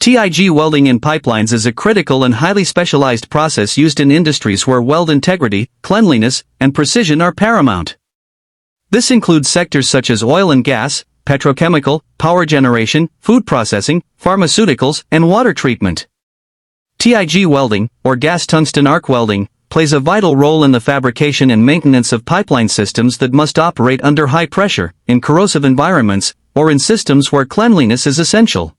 TIG welding in pipelines is a critical and highly specialized process used in industries where weld integrity, cleanliness, and precision are paramount. This includes sectors such as oil and gas, petrochemical, power generation, food processing, pharmaceuticals, and water treatment. TIG welding, or gas tungsten arc welding, plays a vital role in the fabrication and maintenance of pipeline systems that must operate under high pressure, in corrosive environments, or in systems where cleanliness is essential.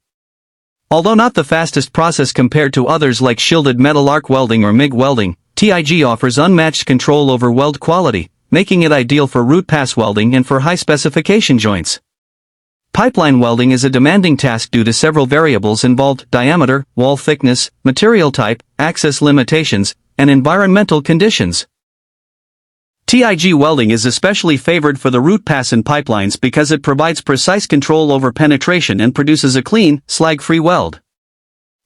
Although not the fastest process compared to others like shielded metal arc welding or MIG welding, TIG offers unmatched control over weld quality, making it ideal for root pass welding and for high-specification joints. Pipeline welding is a demanding task due to several variables involved: diameter, wall thickness, material type, access limitations, and environmental conditions. TIG welding is especially favored for the root pass in pipelines because it provides precise control over penetration and produces a clean, slag-free weld.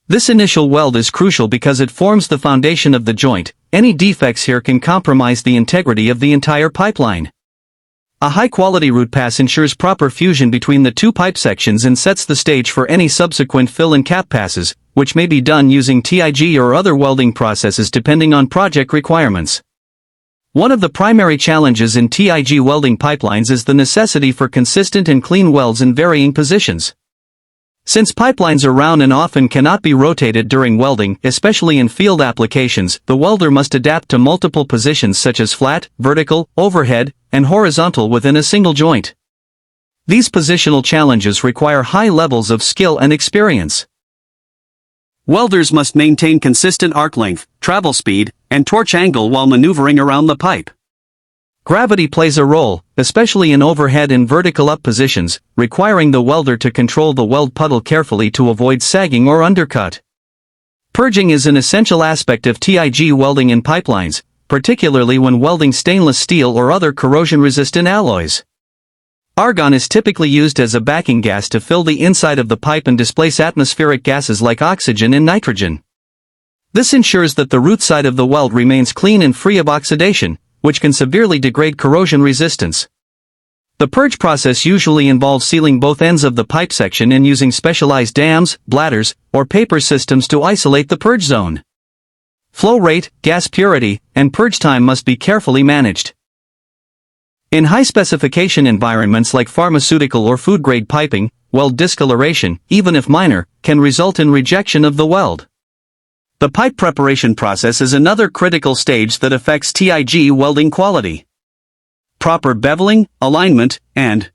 This initial weld is crucial because it forms the foundation of the joint. Any defects here can compromise the integrity of the entire pipeline. A high-quality root pass ensures proper fusion between the two pipe sections and sets the stage for any subsequent fill and cap passes, which may be done using TIG or other welding processes depending on project requirements. One of the primary challenges in TIG welding pipelines is the necessity for consistent and clean welds in varying positions. Since pipelines are round and often cannot be rotated during welding, especially in field applications, the welder must adapt to multiple positions such as flat, vertical, overhead, and horizontal within a single joint. These positional challenges require high levels of skill and experience. Welders must maintain consistent arc length, travel speed, and torch angle while maneuvering around the pipe. Gravity plays a role, especially in overhead and vertical up positions, requiring the welder to control the weld puddle carefully to avoid sagging or undercut. Purging is an essential aspect of TIG welding in pipelines, particularly when welding stainless steel or other corrosion-resistant alloys. Argon is typically used as a backing gas to fill the inside of the pipe and displace atmospheric gases like oxygen and nitrogen. This ensures that the root side of the weld remains clean and free of oxidation, which can severely degrade corrosion resistance. The purge process usually involves sealing both ends of the pipe section and using specialized dams, bladders, or paper systems to isolate the purge zone. Flow rate, gas purity, and purge time must be carefully managed. In high-specification environments like pharmaceutical or food-grade piping, weld discoloration, even if minor, can result in rejection of the weld. The pipe preparation process is another critical stage that affects TIG welding quality. Proper beveling, alignment, and